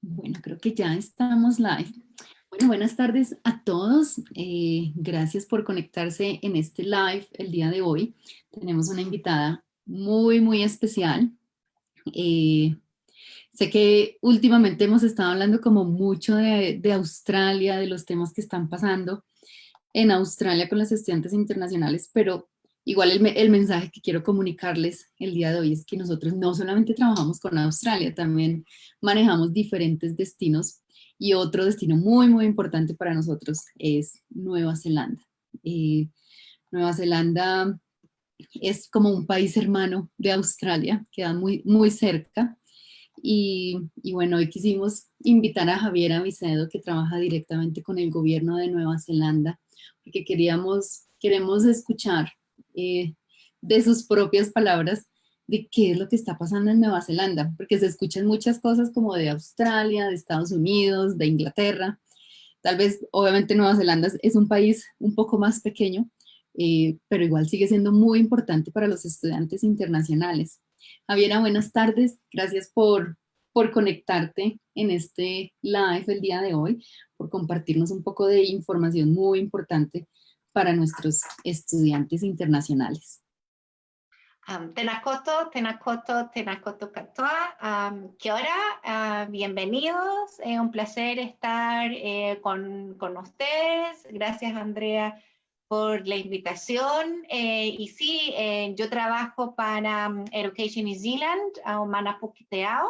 Bueno, creo que ya estamos live. Bueno, buenas tardes a todos. Gracias por conectarse en este live el día de hoy. Tenemos una invitada muy especial. Eh, Sé que últimamente hemos estado hablando como mucho de Australia, de los temas que están pasando en Australia con los estudiantes internacionales, pero igual el mensaje que quiero comunicarles el día de hoy es que nosotros no solamente trabajamos con Australia, también manejamos diferentes destinos y otro destino muy importante para nosotros es Nueva Zelanda. Eh, Nueva Zelanda es como un país hermano de Australia, queda muy cerca. Y bueno, hoy quisimos invitar a Javiera Vicedo, que trabaja directamente con el gobierno de Nueva Zelanda, porque queremos escuchar eh, de sus propias palabras de qué es lo que está pasando en Nueva Zelanda, porque se escuchan muchas cosas como de Australia, de Estados Unidos, de Inglaterra. Tal vez, obviamente, Nueva Zelanda es un país un poco más pequeño, pero igual sigue siendo muy importante para los estudiantes internacionales. Javiera, buenas tardes. Gracias por conectarte en este live el día de hoy, por compartirnos un poco de información muy importante para nuestros estudiantes internacionales. Tenacoto katoa. Kia ora, bienvenidos. Es un placer estar con ustedes. Gracias, Andrea, por la invitación. Y sí, yo trabajo para Education New Zealand, Manapuki Te Ao,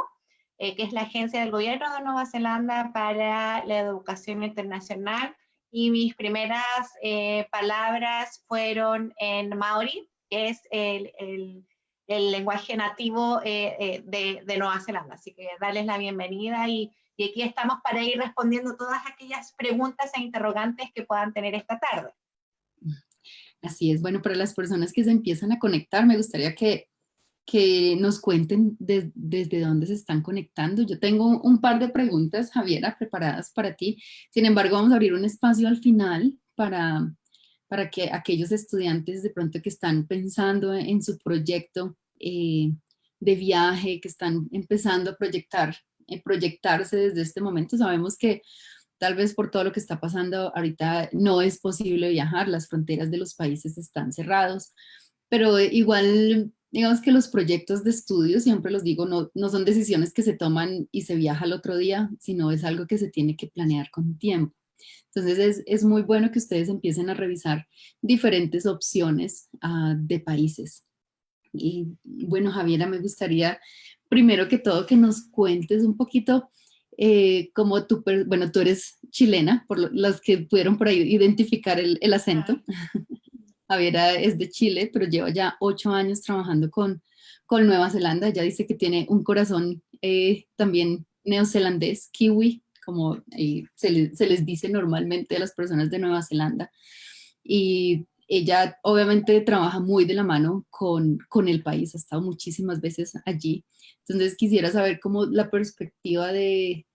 que es la agencia del gobierno de Nueva Zelanda para la educación internacional. Y mis primeras palabras fueron en Maori, que es el lenguaje nativo de Nueva Zelanda. Así que darles la bienvenida y aquí estamos para ir respondiendo todas aquellas preguntas e interrogantes que puedan tener esta tarde. Así es. Bueno, para las personas que se empiezan a conectar, me gustaría que nos cuenten desde dónde se están conectando. Yo tengo un par de preguntas, Javiera, preparadas para ti. Sin embargo, vamos a abrir un espacio al final para que aquellos estudiantes de pronto que están pensando en su proyecto de viaje, que están empezando a proyectarse desde este momento. Sabemos que tal vez por todo lo que está pasando ahorita no es posible viajar, las fronteras de los países están cerrados, pero igual, digamos que los proyectos de estudio, siempre los digo, no son decisiones que se toman y se viaja al otro día, sino es algo que se tiene que planear con tiempo. Entonces es muy bueno que ustedes empiecen a revisar diferentes opciones de países. Y bueno, Javiera, me gustaría primero que todo que nos cuentes un poquito como tú, bueno, tú eres chilena, por los que pudieron por ahí identificar el acento. Javiera es de Chile, pero lleva ya 8 años trabajando con Nueva Zelanda. Ella dice que tiene un corazón también neozelandés, kiwi, como se les dice normalmente a las personas de Nueva Zelanda. Y ella obviamente trabaja muy de la mano con el país, ha estado muchísimas veces allí. Entonces quisiera saber cómo la perspectiva de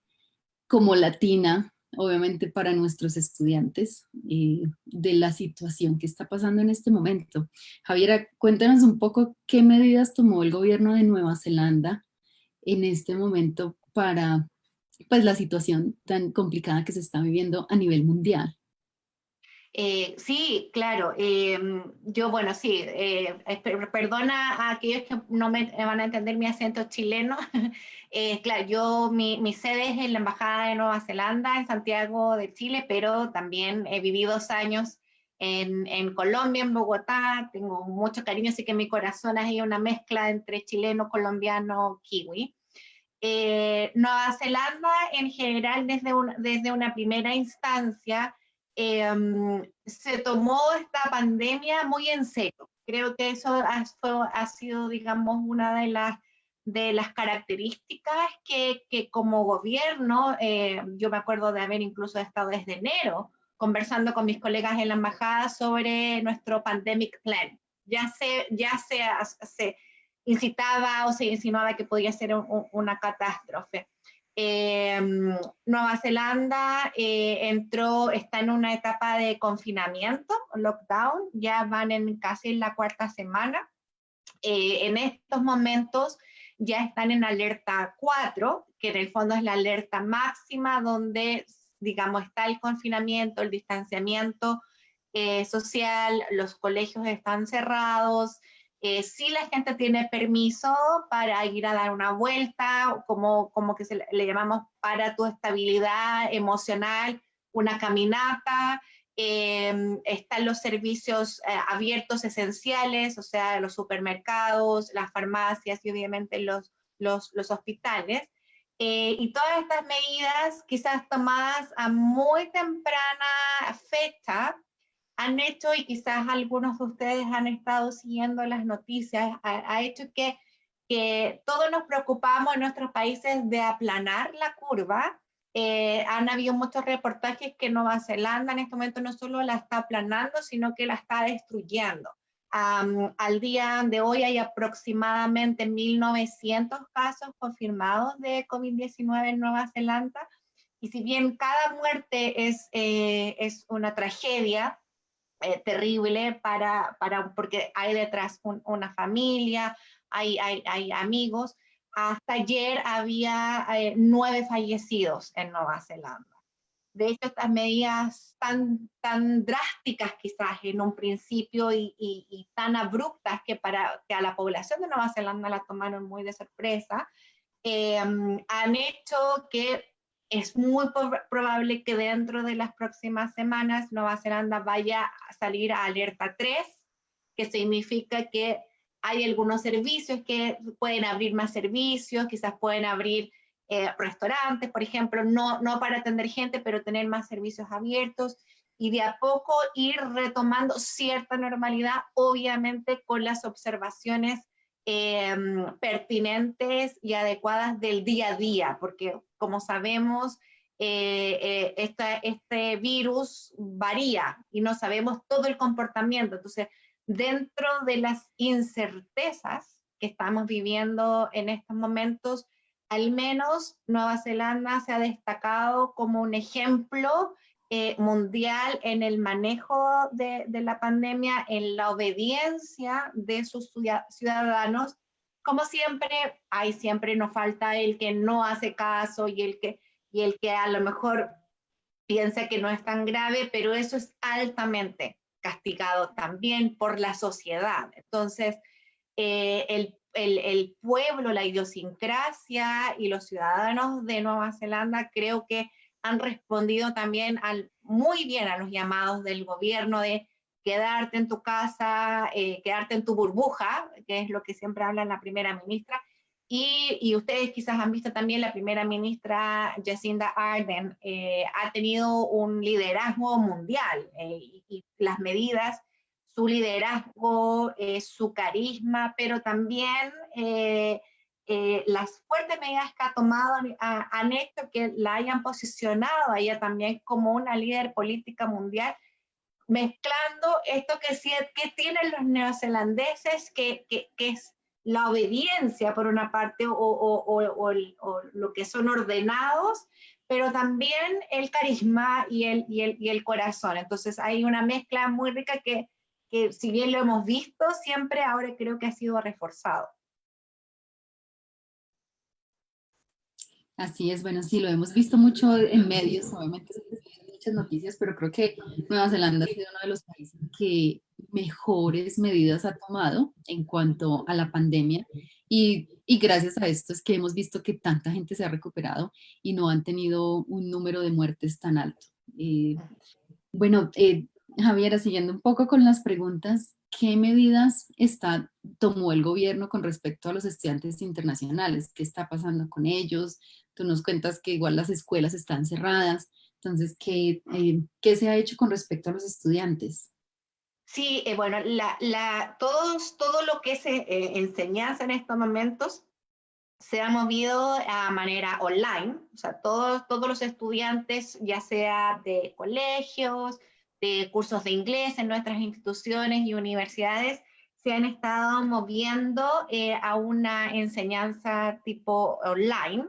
como latina, obviamente para nuestros estudiantes, de la situación que está pasando en este momento. Javiera, cuéntanos un poco qué medidas tomó el gobierno de Nueva Zelanda en este momento para pues, la situación tan complicada que se está viviendo a nivel mundial. Sí, claro. Yo, bueno, sí, perdona a aquellos que no me van a entender mi acento chileno. Claro, mi sede es en la Embajada de Nueva Zelanda, en Santiago de Chile, pero también viví 2 años en Colombia, en Bogotá. Tengo mucho cariño, así que mi corazón es una mezcla entre chileno, colombiano, kiwi. Nueva Zelanda, en general, desde una primera instancia, se tomó esta pandemia muy en serio. Creo que eso ha sido, digamos, una de las características que como gobierno, yo me acuerdo de haber incluso estado desde enero conversando con mis colegas en la embajada sobre nuestro pandemic plan. Se incitaba o se insinuaba que podía ser una catástrofe. Eh, Nueva Zelanda está en una etapa de confinamiento, lockdown, ya van en casi la 4ª semana. En estos momentos ya están en alerta 4, que en el fondo es la alerta máxima donde, digamos, está el confinamiento, el distanciamiento social, los colegios están cerrados, si la gente tiene permiso para ir a dar una vuelta, como que le llamamos para tu estabilidad emocional, una caminata, están los servicios abiertos esenciales, o sea, los supermercados, las farmacias y obviamente los hospitales. Y todas estas medidas, quizás tomadas a muy temprana fecha, han hecho, y quizás algunos de ustedes han estado siguiendo las noticias, ha hecho que todos nos preocupamos en nuestros países de aplanar la curva. Han habido muchos reportajes que Nueva Zelanda en este momento no solo la está aplanando, sino que la está destruyendo. Al día de hoy hay aproximadamente 1.900 casos confirmados de COVID-19 en Nueva Zelanda, y si bien cada muerte es una tragedia, terrible porque hay detrás una familia, hay amigos. Hasta ayer había 9 fallecidos en Nueva Zelanda. De hecho, estas medidas tan drásticas quizás en un principio y tan abruptas que a la población de Nueva Zelanda la tomaron muy de sorpresa, han hecho que es muy probable que dentro de las próximas semanas Nueva Zelanda vaya a salir a alerta 3, que significa que hay algunos servicios que pueden abrir más servicios, quizás pueden abrir restaurantes, por ejemplo, no para atender gente, pero tener más servicios abiertos, y de a poco ir retomando cierta normalidad, obviamente con las observaciones pertinentes y adecuadas del día a día, porque como sabemos, este virus varía y no sabemos todo el comportamiento. Entonces, dentro de las incertezas que estamos viviendo en estos momentos, al menos Nueva Zelanda se ha destacado como un ejemplo mundial en el manejo de la pandemia, en la obediencia de sus ciudadanos. Como siempre, siempre nos falta el que no hace caso y el que a lo mejor piensa que no es tan grave, pero eso es altamente castigado también por la sociedad. Entonces, el pueblo, la idiosincrasia y los ciudadanos de Nueva Zelanda creo que han respondido también muy bien a los llamados del gobierno de quedarte en tu casa, quedarte en tu burbuja, que es lo que siempre habla la primera ministra. Y ustedes quizás han visto también la primera ministra Jacinda Ardern ha tenido un liderazgo mundial y las medidas, su liderazgo, su carisma, pero también las fuertes medidas que ha tomado han hecho que la hayan posicionado a ella también como una líder política mundial, mezclando esto que tienen los neozelandeses, que es la obediencia por una parte o lo que son ordenados, pero también el carisma y el corazón. Entonces hay una mezcla muy rica que si bien lo hemos visto siempre, ahora creo que ha sido reforzado. Así es, bueno, sí, lo hemos visto mucho en medios, obviamente se reciben muchas noticias, pero creo que Nueva Zelanda ha sido uno de los países que mejores medidas ha tomado en cuanto a la pandemia y gracias a esto es que hemos visto que tanta gente se ha recuperado y no han tenido un número de muertes tan alto. Bueno, Javiera, siguiendo un poco con las preguntas, ¿qué medidas tomó el gobierno con respecto a los estudiantes internacionales? ¿Qué está pasando con ellos? Tú nos cuentas que igual las escuelas están cerradas. Entonces, ¿qué se ha hecho con respecto a los estudiantes? Sí, bueno, todo lo que es enseñanza en estos momentos se ha movido a manera online, o sea, todos los estudiantes, ya sea de colegios, de cursos de inglés en nuestras instituciones y universidades, se han estado moviendo a una enseñanza tipo online,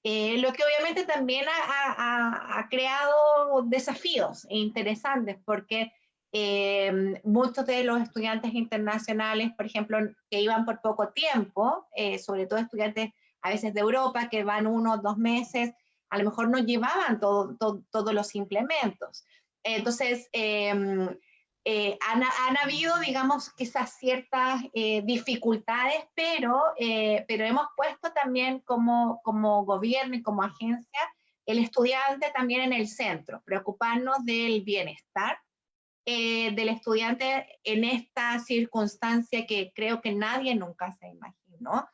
lo que obviamente también ha creado desafíos interesantes, porque Muchos de los estudiantes internacionales, por ejemplo, que iban por poco tiempo, sobre todo estudiantes a veces de Europa, que van 1 o 2 meses, a lo mejor no llevaban todos los implementos. Entonces, han habido, digamos, quizás ciertas dificultades, pero hemos puesto también como gobierno y como agencia el estudiante también en el centro, preocuparnos del bienestar del estudiante en esta circunstancia que creo que nadie nunca se imaginó.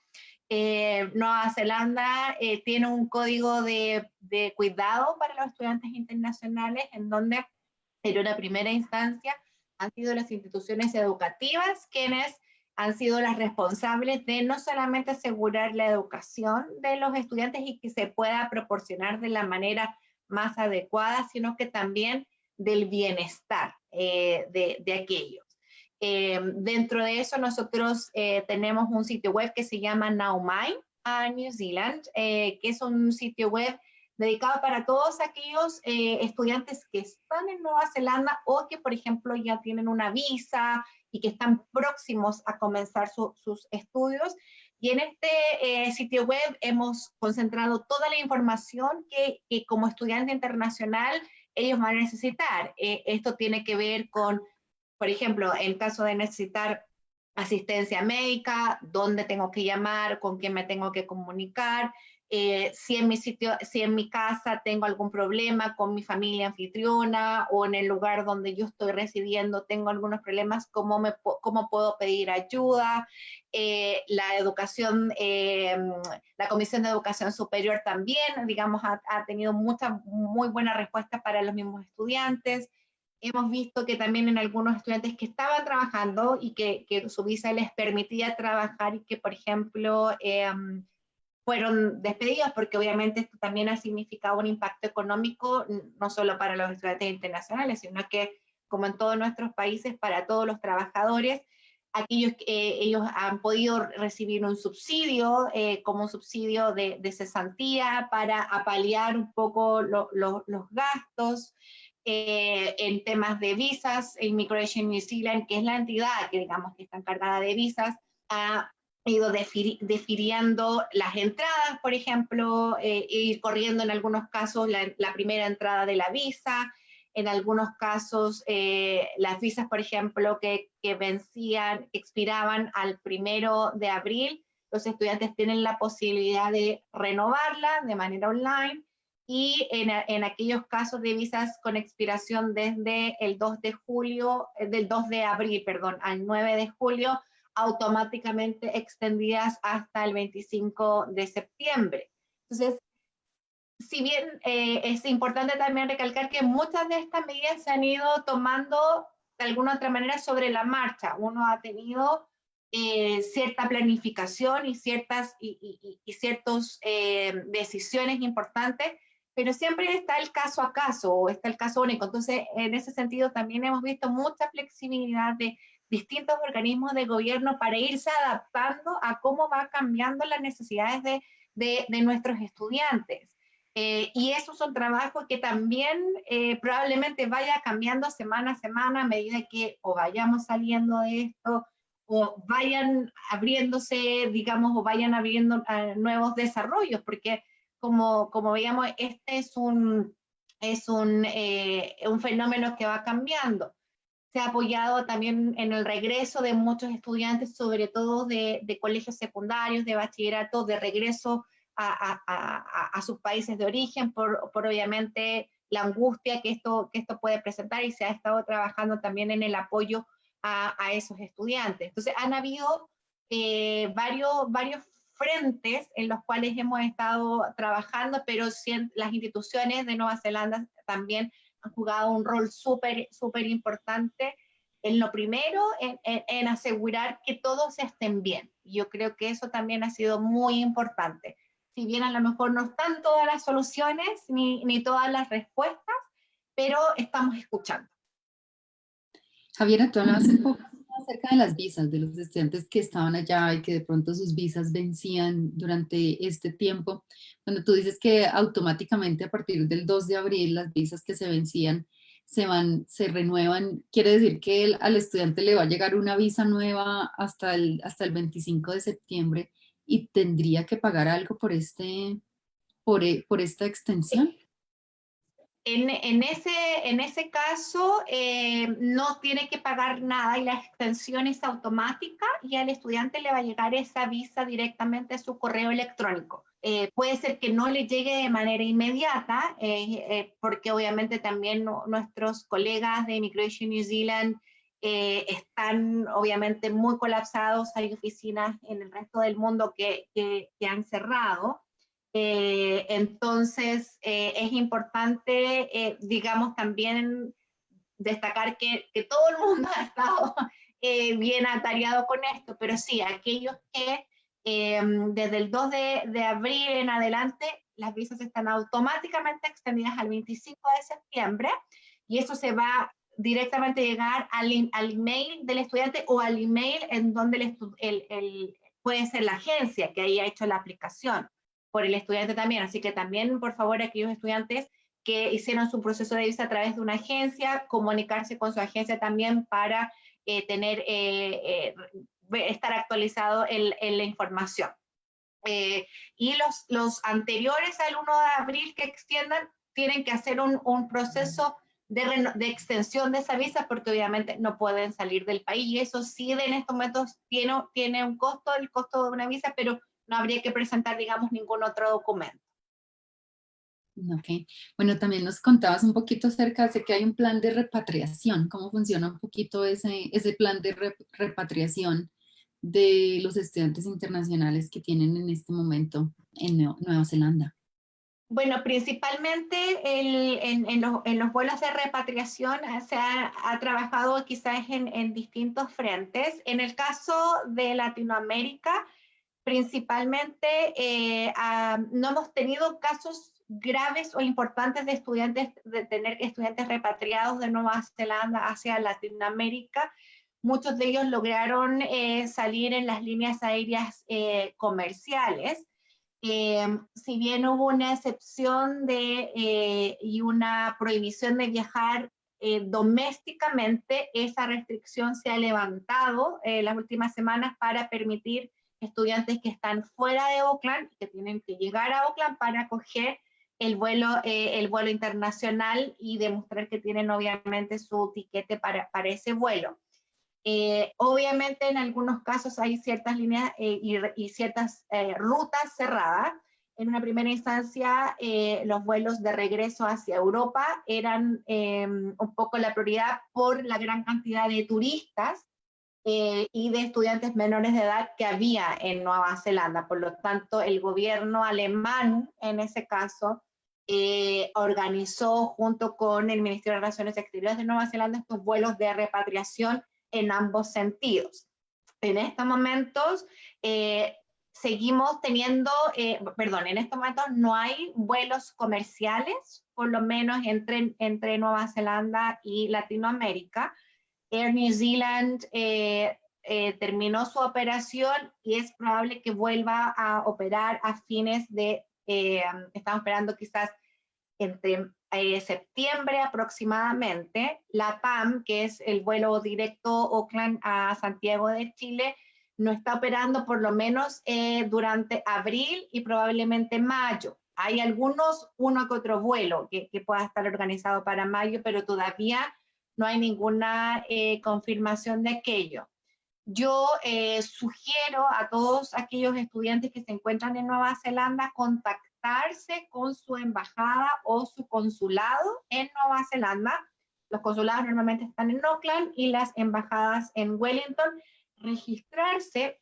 Nueva Zelanda tiene un código de cuidado para los estudiantes internacionales en donde en una primera instancia han sido las instituciones educativas quienes han sido las responsables de no solamente asegurar la educación de los estudiantes y que se pueda proporcionar de la manera más adecuada, sino que también del bienestar de aquellos. Dentro de eso nosotros tenemos un sitio web que se llama Now Mine New Zealand, que es un sitio web dedicado para todos aquellos estudiantes que están en Nueva Zelanda o que, por ejemplo, ya tienen una visa y que están próximos a comenzar sus estudios. Y en este sitio web hemos concentrado toda la información que como estudiante internacional ellos van a necesitar. Esto tiene que ver con, por ejemplo, en caso de necesitar asistencia médica, dónde tengo que llamar, con quién me tengo que comunicar, si en mi casa tengo algún problema con mi familia anfitriona o en el lugar donde yo estoy residiendo tengo algunos problemas, cómo puedo pedir ayuda. La educación, la Comisión de Educación Superior también, digamos, ha tenido muy buena respuesta para los mismos estudiantes. Hemos visto que también en algunos estudiantes que estaban trabajando y que su visa les permitía trabajar y que, por ejemplo, fueron despedidos, porque obviamente esto también ha significado un impacto económico, no solo para los estudiantes internacionales, sino que, como en todos nuestros países, para todos los trabajadores. Aquellos ellos han podido recibir un subsidio, como un subsidio de cesantía para paliar un poco los gastos. En temas de visas, Immigration New Zealand, que es la entidad que digamos que está encargada de visas, ha ido defiriendo las entradas, por ejemplo, ir corriendo en algunos casos la primera entrada de la visa, en algunos casos las visas, por ejemplo, que expiraban al 1 de abril, los estudiantes tienen la posibilidad de renovarla de manera online, y en aquellos casos de visas con expiración desde el 2 de julio, del 2 de abril, perdón, al 9 de julio, automáticamente extendidas hasta el 25 de septiembre. Entonces, si bien es importante también recalcar que muchas de estas medidas se han ido tomando de alguna otra manera sobre la marcha. Uno ha tenido cierta planificación y ciertas decisiones importantes, pero siempre está el caso a caso o está el caso único. Entonces, en ese sentido también hemos visto mucha flexibilidad de distintos organismos de gobierno para irse adaptando a cómo va cambiando las necesidades de nuestros estudiantes. Y esos son trabajos que también probablemente vaya cambiando semana a semana a medida que o vayamos saliendo de esto o vayan abriéndose, digamos, o vayan abriendo nuevos desarrollos, porque como veíamos, este es un fenómeno que va cambiando. Se ha apoyado también en el regreso de muchos estudiantes, sobre todo de colegios secundarios, de bachillerato, de regreso a sus países de origen, por obviamente la angustia que esto puede presentar, y se ha estado trabajando también en el apoyo a esos estudiantes. Entonces han habido varios frentes en los cuales hemos estado trabajando, pero las instituciones de Nueva Zelanda también han jugado un rol súper importante en lo primero, en asegurar que todos estén bien. Yo creo que eso también ha sido muy importante. Si bien a lo mejor no están todas las soluciones ni todas las respuestas, pero estamos escuchando. Javiera, tú hablabas un poco acerca de las visas, de los estudiantes que estaban allá y que de pronto sus visas vencían durante este tiempo. Cuando tú dices que automáticamente a partir del 2 de abril las visas que se vencían se renuevan, quiere decir que al estudiante le va a llegar una visa nueva hasta el 25 de septiembre y tendría que pagar algo por por esta extensión. En ese caso, no tiene que pagar nada y la extensión es automática y al estudiante le va a llegar esa visa directamente a su correo electrónico. Puede ser que no le llegue de manera inmediata, porque obviamente también nuestros colegas de Immigration New Zealand están obviamente muy colapsados. Hay oficinas en el resto del mundo que han cerrado. Entonces, es importante, digamos, también destacar que todo el mundo ha estado bien atareado con esto, pero sí, aquellos que desde el 2 de abril en adelante, las visas están automáticamente extendidas al 25 de septiembre y eso se va directamente a llegar al email del estudiante o al email en donde puede ser la agencia que haya hecho la aplicación por el estudiante también. Así que también, por favor, aquellos estudiantes que hicieron su proceso de visa a través de una agencia, comunicarse con su agencia también para estar actualizado en la información. Y los anteriores al 1 de abril que extiendan tienen que hacer un proceso de extensión de esa visa porque obviamente no pueden salir del país y eso sí en estos momentos tiene un costo, el costo de una visa, pero no habría que presentar, digamos, ningún otro documento. Ok. Bueno, también nos contabas un poquito acerca de que hay un plan de repatriación. ¿Cómo funciona un poquito ese plan de repatriación de los estudiantes internacionales que tienen en este momento en Nueva Zelanda? Bueno, principalmente en los vuelos de repatriación se ha trabajado quizás en distintos frentes. En el caso de Latinoamérica, principalmente no hemos tenido casos graves o importantes de tener estudiantes repatriados de Nueva Zelanda hacia Latinoamérica. Muchos de ellos lograron salir en las líneas aéreas comerciales. Si bien hubo una excepción y una prohibición de viajar domésticamente, esa restricción se ha levantado las últimas semanas para permitir estudiantes que están fuera de Auckland, que tienen que llegar a Auckland para coger el vuelo internacional y demostrar que tienen obviamente su tiquete para ese vuelo. Obviamente en algunos casos hay ciertas líneas y ciertas rutas cerradas. En una primera instancia, los vuelos de regreso hacia Europa eran un poco la prioridad por la gran cantidad de turistas y de estudiantes menores de edad que había en Nueva Zelanda. Por lo tanto, el gobierno alemán, en ese caso, organizó junto con el Ministerio de Relaciones Exteriores de Nueva Zelanda estos vuelos de repatriación en ambos sentidos. En estos momentos seguimos teniendo, en estos momentos no hay vuelos comerciales, por lo menos entre Nueva Zelanda y Latinoamérica. Air New Zealand terminó su operación y es probable que vuelva a operar a fines estamos esperando quizás entre septiembre aproximadamente. La PAM, que es el vuelo directo Auckland a Santiago de Chile, no está operando por lo menos durante abril y probablemente mayo. Hay uno que otro vuelo que pueda estar organizado para mayo, pero todavía no hay ninguna confirmación de aquello. Yo sugiero a todos aquellos estudiantes que se encuentran en Nueva Zelanda contactarse con su embajada o su consulado en Nueva Zelanda. Los consulados normalmente están en Auckland y las embajadas en Wellington. Registrarse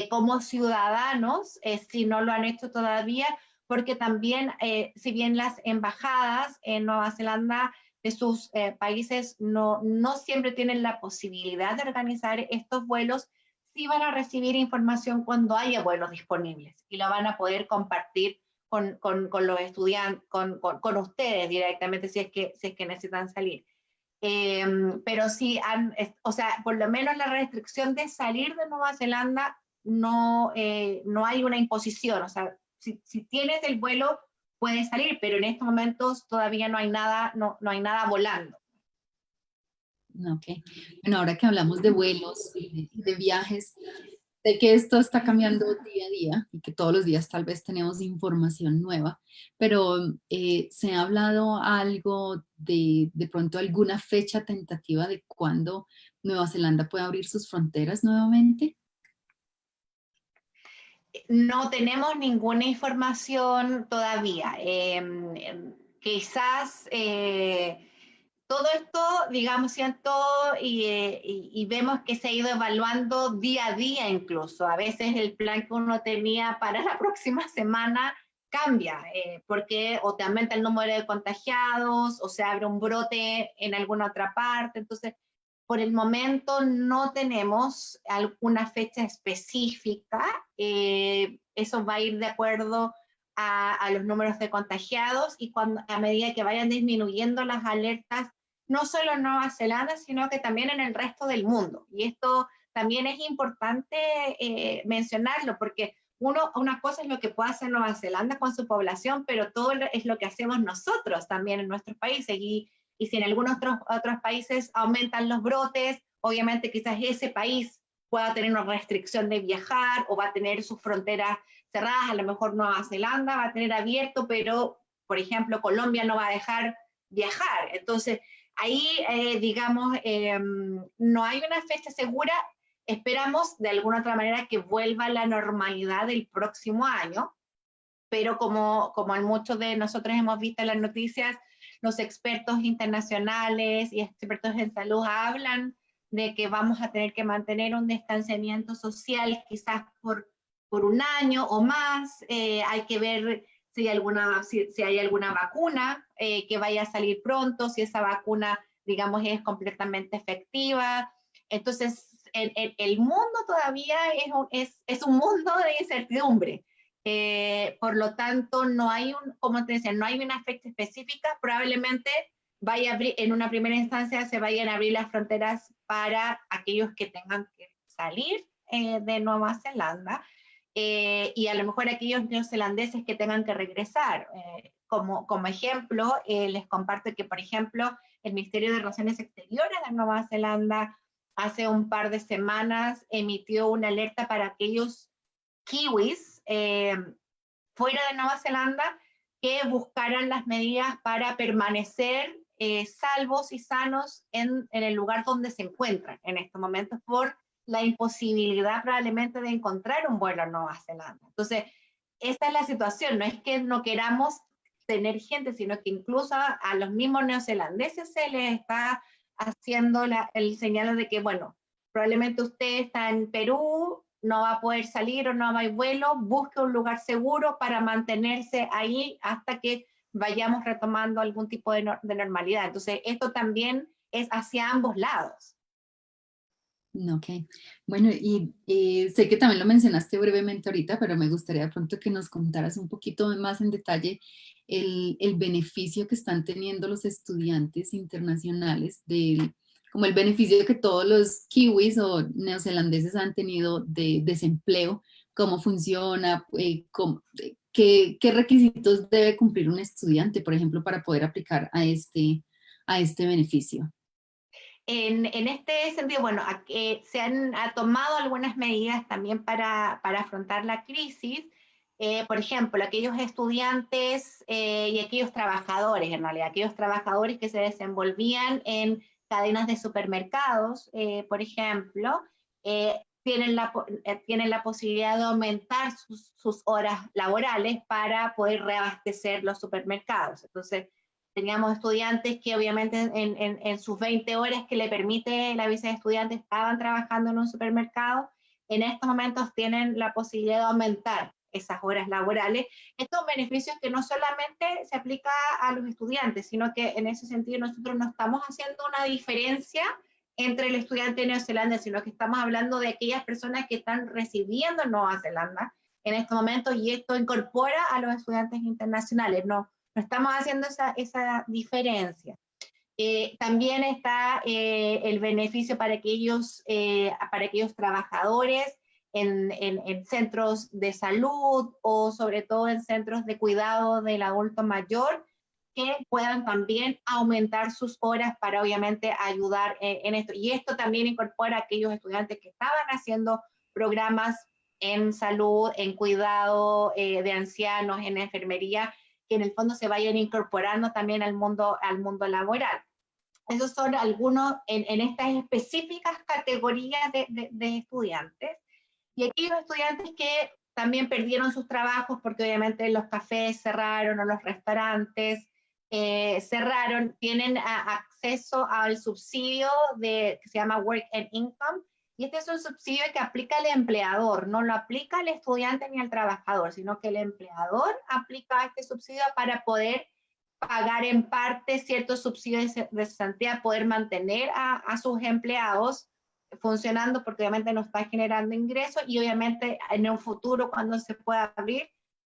como ciudadanos, si no lo han hecho todavía, porque también, si bien las embajadas en Nueva Zelanda de sus países no siempre tienen la posibilidad de organizar estos vuelos, sí van a recibir información cuando haya vuelos disponibles y lo van a poder compartir con los estudiantes, con ustedes directamente si es que necesitan salir. Pero sí, o sea, por lo menos la restricción de salir de Nueva Zelanda no hay una imposición. O sea, si tienes el vuelo puede salir, pero en estos momentos todavía no hay nada, no hay nada volando. Ok. Bueno, ahora que hablamos de vuelos y de viajes, sé que esto está cambiando día a día y que todos los días tal vez tenemos información nueva, pero ¿se ha hablado algo de pronto alguna fecha tentativa de cuándo Nueva Zelanda puede abrir sus fronteras nuevamente? No tenemos ninguna información todavía. Quizás todo esto, digamos, siento y vemos que se ha ido evaluando día a día incluso. A veces el plan que uno tenía para la próxima semana cambia, porque o te aumenta el número de contagiados, o se abre un brote en alguna otra parte. Entonces, por el momento no tenemos alguna fecha específica. Eso va a ir de acuerdo a los números de contagiados y a medida que vayan disminuyendo las alertas, no solo en Nueva Zelanda, sino que también en el resto del mundo. Y esto también es importante mencionarlo, porque una cosa es lo que puede hacer Nueva Zelanda con su población, pero todo es lo que hacemos nosotros también en nuestros países. Y si en algunos otros países aumentan los brotes, obviamente quizás ese país pueda tener una restricción de viajar o va a tener sus fronteras cerradas, a lo mejor Nueva Zelanda va a tener abierto, pero por ejemplo Colombia no va a dejar viajar. Entonces, ahí, digamos, no hay una fecha segura. Esperamos de alguna otra manera que vuelva la normalidad el próximo año, pero como en muchos de nosotros hemos visto en las noticias, los expertos internacionales y expertos en salud hablan de que vamos a tener que mantener un distanciamiento social quizás por un año o más. Hay que ver si hay alguna vacuna que vaya a salir pronto, si esa vacuna, digamos, es completamente efectiva. Entonces, el mundo todavía es un mundo de incertidumbre. Por lo tanto, no hay como te decía, no hay una fecha específica. Probablemente vaya a abrir, en una primera instancia se vayan a abrir las fronteras para aquellos que tengan que salir de Nueva Zelanda y a lo mejor aquellos neozelandeses que tengan que regresar. Como ejemplo, les comparto que, por ejemplo, el Ministerio de Relaciones Exteriores de Nueva Zelanda hace un par de semanas emitió una alerta para aquellos kiwis fuera de Nueva Zelanda que buscaran las medidas para permanecer salvos y sanos en el lugar donde se encuentran en estos momentos por la imposibilidad probablemente de encontrar un vuelo a Nueva Zelanda. Entonces, esta es la situación, no es que no queramos tener gente, sino que incluso a los mismos neozelandeses se les está haciendo el señal de que, bueno, probablemente usted está en Perú, no va a poder salir o no hay vuelo, busque un lugar seguro para mantenerse ahí hasta que vayamos retomando algún tipo de normalidad. Entonces, esto también es hacia ambos lados. Ok, bueno, y sé que también lo mencionaste brevemente ahorita, pero me gustaría de pronto que nos contaras un poquito más en detalle el beneficio que están teniendo los estudiantes internacionales, como el beneficio que todos los kiwis o neozelandeses han tenido de desempleo, cómo funciona, qué requisitos debe cumplir un estudiante, por ejemplo, para poder aplicar a este beneficio. En este sentido, bueno, se han tomado algunas medidas también para afrontar la crisis. Por ejemplo, aquellos estudiantes y aquellos trabajadores, en realidad, aquellos trabajadores que se desenvolvían en cadenas de supermercados, por ejemplo, tienen la posibilidad de aumentar sus horas laborales para poder reabastecer los supermercados. Entonces, teníamos estudiantes que obviamente en sus 20 horas que le permite la visa de estudiante estaban trabajando en un supermercado, en estos momentos tienen la posibilidad de aumentar esas horas laborales. Estos beneficios que no solamente se aplica a los estudiantes, sino que en ese sentido nosotros no estamos haciendo una diferencia entre el estudiante de Nueva Zelanda, sino que estamos hablando de aquellas personas que están residiendo en Nueva Zelanda en estos momentos y esto incorpora a los estudiantes internacionales, no estamos haciendo esa diferencia. También está el beneficio para aquellos trabajadores en centros de salud o sobre todo en centros de cuidado del adulto mayor, que puedan también aumentar sus horas para obviamente ayudar en esto. Y esto también incorpora a aquellos estudiantes que estaban haciendo programas en salud, en cuidado de ancianos, en enfermería, que en el fondo se vayan incorporando también al mundo laboral. Esos son algunos en estas específicas categorías de estudiantes. Y aquellos estudiantes que también perdieron sus trabajos porque obviamente los cafés cerraron o los restaurantes cerraron, tienen acceso al subsidio que se llama Work and Income, y este es un subsidio que aplica el empleador, no lo aplica el estudiante ni el trabajador, sino que el empleador aplica este subsidio para poder pagar en parte ciertos subsidios de cesantía, poder mantener a sus empleados funcionando, porque obviamente no está generando ingresos, y obviamente en un futuro, cuando se pueda abrir,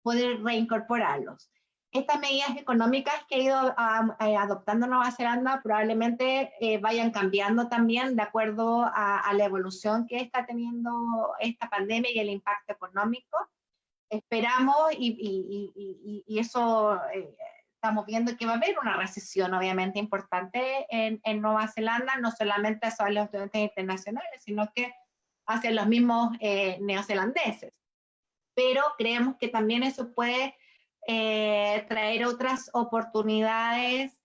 poder reincorporarlos. Estas medidas económicas que ha ido adoptando Nueva Zelanda probablemente vayan cambiando también de acuerdo a la evolución que está teniendo esta pandemia y el impacto económico. Esperamos y eso estamos viendo que va a haber una recesión obviamente importante en Nueva Zelanda, no solamente hacia los estudiantes internacionales, sino que hacia los mismos neozelandeses. Pero creemos que también eso puede traer otras oportunidades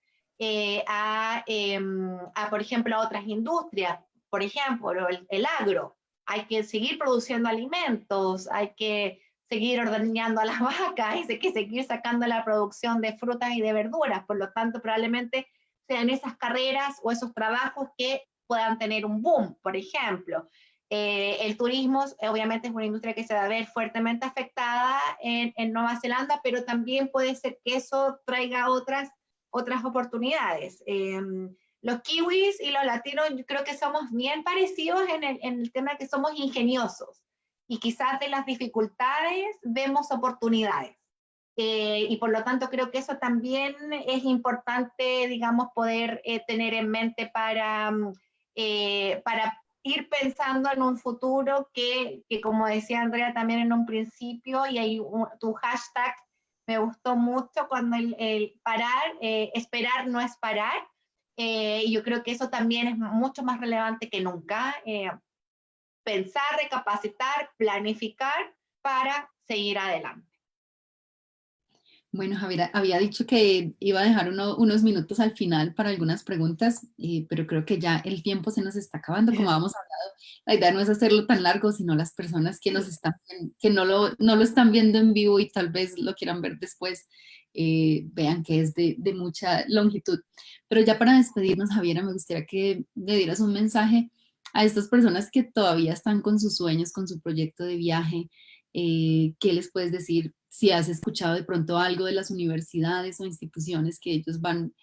por ejemplo, a otras industrias. Por ejemplo, el agro. Hay que seguir produciendo alimentos, hay que seguir ordeñando a las vacas, hay que seguir sacando la producción de frutas y de verduras. Por lo tanto, probablemente sean esas carreras o esos trabajos que puedan tener un boom, por ejemplo. El turismo obviamente es una industria que se va a ver fuertemente afectada en Nueva Zelanda, pero también puede ser que eso traiga otras oportunidades. Los kiwis y los latinos yo creo que somos bien parecidos en el tema de que somos ingeniosos y quizás de las dificultades vemos oportunidades. Y por lo tanto creo que eso también es importante, digamos, poder tener en mente para ir pensando en un futuro que como decía Andrea también en un principio, y hay tu hashtag me gustó mucho cuando el parar, esperar no es parar, y yo creo que eso también es mucho más relevante que nunca, pensar, recapacitar, planificar para seguir adelante. Bueno, Javier, había dicho que iba a dejar unos minutos al final para algunas preguntas, pero creo que ya el tiempo se nos está acabando. Como habíamos hablado, la idea no es hacerlo tan largo, sino las personas que nos están, que no lo están viendo en vivo y tal vez lo quieran ver después, vean que es de mucha longitud. Pero ya para despedirnos, Javiera, me gustaría que le dieras un mensaje a estas personas que todavía están con sus sueños, con su proyecto de viaje. ¿Qué les puedes decir? Si has escuchado de pronto algo de las universidades o instituciones que ellos van,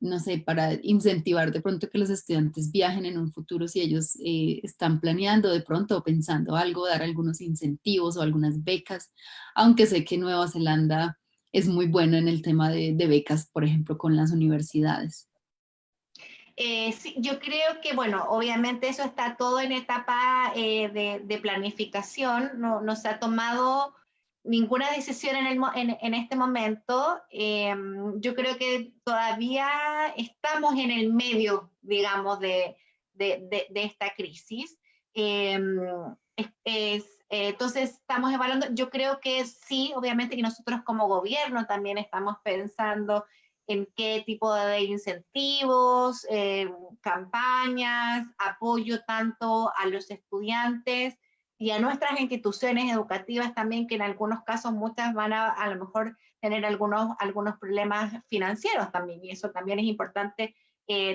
no sé, para incentivar de pronto que los estudiantes viajen en un futuro, si ellos están planeando de pronto o pensando algo, dar algunos incentivos o algunas becas, aunque sé que Nueva Zelanda es muy buena en el tema de becas, por ejemplo, con las universidades. Sí, yo creo que, bueno, obviamente eso está todo en etapa de planificación, no se ha tomado ninguna decisión en este momento. Yo creo que todavía estamos en el medio, digamos, de esta crisis. Entonces estamos evaluando, yo creo que sí, obviamente que nosotros como gobierno también estamos pensando en qué tipo de incentivos, campañas, apoyo tanto a los estudiantes y a nuestras instituciones educativas también, que en algunos casos muchas van a lo mejor tener algunos problemas financieros también, y eso también es importante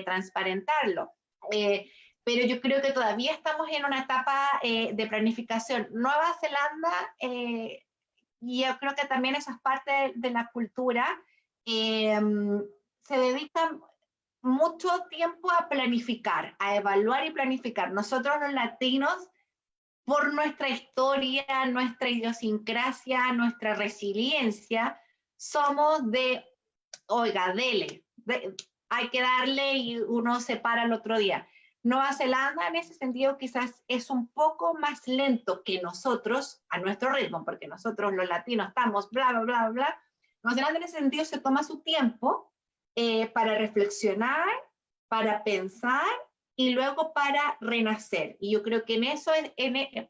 transparentarlo. Pero yo creo que todavía estamos en una etapa de planificación. Nueva Zelanda, y yo creo que también eso es parte de la cultura, se dedican mucho tiempo a planificar, a evaluar y planificar. Nosotros los latinos, por nuestra historia, nuestra idiosincrasia, nuestra resiliencia, somos de, oiga, dele, hay que darle y uno se para el otro día. Nueva Zelanda en ese sentido quizás es un poco más lento que nosotros, a nuestro ritmo, porque nosotros los latinos estamos bla, bla, bla, bla. Nueva Zelanda en ese sentido se toma su tiempo para reflexionar, para pensar y luego para renacer. Y yo creo que en eso,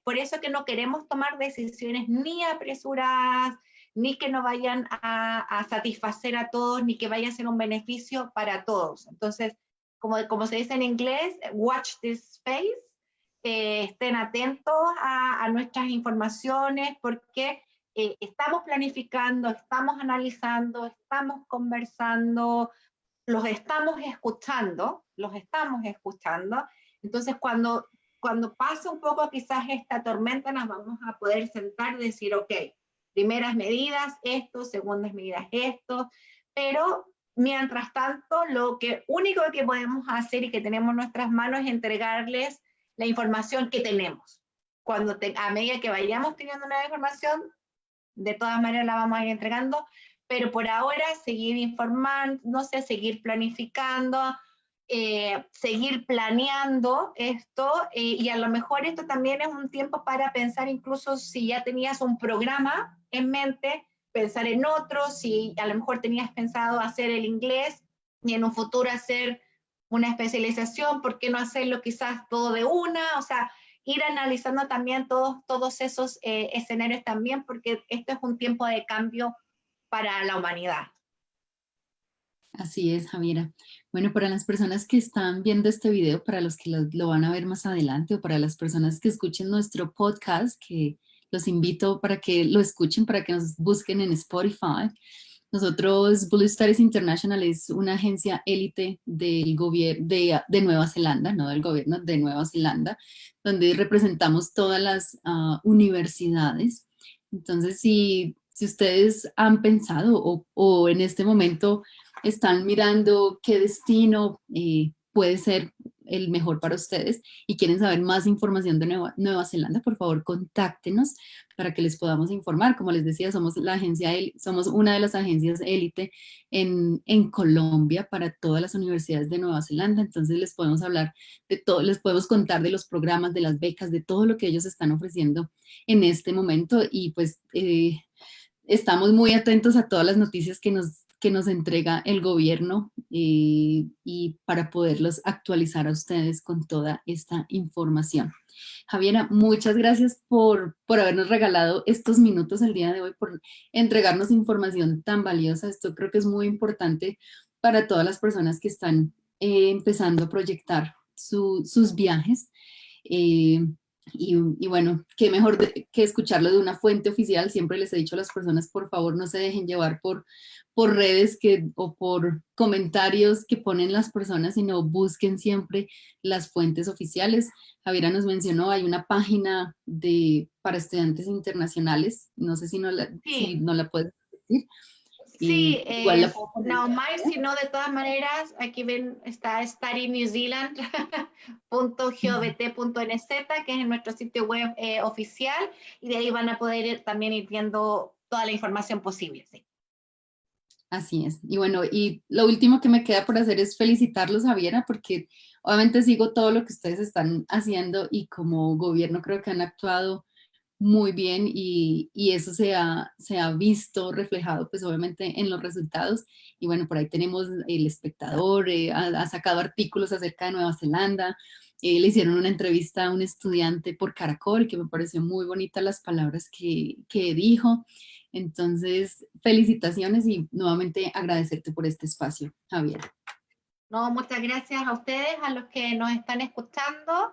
por eso que no queremos tomar decisiones ni apresuradas, ni que no vayan a satisfacer a todos, ni que vaya a ser un beneficio para todos. Entonces, como se dice en inglés, watch this space, estén atentos a nuestras informaciones, porque estamos planificando, estamos analizando, estamos conversando, los estamos escuchando. Entonces, cuando pase un poco quizás esta tormenta, nos vamos a poder sentar y decir, ok, primeras medidas esto, segundas medidas esto, pero mientras tanto, lo único que podemos hacer y que tenemos en nuestras manos es entregarles la información que tenemos. A medida que vayamos teniendo nueva información, de todas maneras la vamos a ir entregando, pero por ahora seguir informándose, seguir planificando, seguir planeando esto, y a lo mejor esto también es un tiempo para pensar, incluso si ya tenías un programa en mente, pensar en otro, si a lo mejor tenías pensado hacer el inglés y en un futuro hacer una especialización, ¿por qué no hacerlo quizás todo de una? O sea, ir analizando también todos esos escenarios también, porque esto es un tiempo de cambio para la humanidad. Así es, Javiera. Bueno, para las personas que están viendo este video, para los que lo van a ver más adelante, o para las personas que escuchen nuestro podcast, que los invito para que lo escuchen, para que nos busquen en Spotify. Nosotros, Blue Studies International es una agencia élite del gobierno de Nueva Zelanda, no del gobierno, de Nueva Zelanda, donde representamos todas las universidades. Entonces, si ustedes han pensado o en este momento están mirando qué destino puede ser el mejor para ustedes y quieren saber más información de Nueva Zelanda, por favor, contáctenos para que les podamos informar. Como les decía, somos somos una de las agencias élite en Colombia para todas las universidades de Nueva Zelanda. Entonces les podemos hablar de todo, les podemos contar de los programas, de las becas, de todo lo que ellos están ofreciendo en este momento. Y pues estamos muy atentos a todas las noticias que nos entrega el gobierno y para poderlos actualizar a ustedes con toda esta información. Javiera, muchas gracias por habernos regalado estos minutos el día de hoy, por entregarnos información tan valiosa. Esto creo que es muy importante para todas las personas que están empezando a proyectar sus viajes. Y bueno, qué mejor que escucharlo de una fuente oficial. Siempre les he dicho a las personas, por favor, no se dejen llevar por redes o por comentarios que ponen las personas, sino busquen siempre las fuentes oficiales. Javiera nos mencionó, hay una página para estudiantes internacionales, no sé si Sí. no la puedes decir. Sí, Igual la puedo poner. no más, sino de todas maneras, aquí ven, está studynewzealand.govt.nz, que es nuestro sitio web oficial, y de ahí van a poder también ir viendo toda la información posible. Sí. Así es. Y bueno, y lo último que me queda por hacer es felicitarlos, Javiera, porque obviamente sigo todo lo que ustedes están haciendo y como gobierno creo que han actuado muy bien y eso se ha visto reflejado pues obviamente en los resultados. Y bueno, por ahí tenemos El Espectador, ha sacado artículos acerca de Nueva Zelanda, le hicieron una entrevista a un estudiante por Caracol que me pareció muy bonita las palabras que dijo. Entonces, felicitaciones y nuevamente agradecerte por este espacio, Javier. No, muchas gracias a ustedes, a los que nos están escuchando.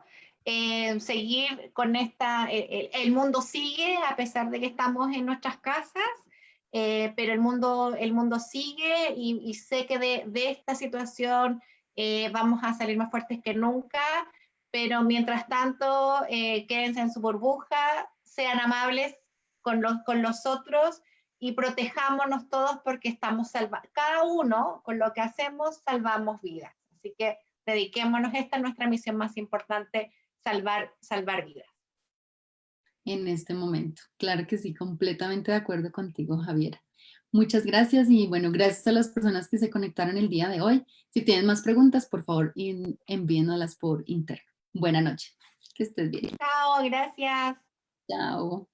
Seguir con el mundo sigue a pesar de que estamos en nuestras casas, pero el mundo sigue y sé que de esta situación vamos a salir más fuertes que nunca, pero mientras tanto quédense en su burbuja, sean amables con los otros y protejámonos todos porque estamos salvando, cada uno con lo que hacemos salvamos vidas. Así que dediquémonos, esta es nuestra misión más importante, salvar vidas. en este momento. Claro que sí, completamente de acuerdo contigo, Javiera. Muchas gracias y bueno, gracias a las personas que se conectaron el día de hoy. Si tienen más preguntas, por favor, envíenlas por interno. Buenas noches. Que estés bien. Chao, gracias. Chao.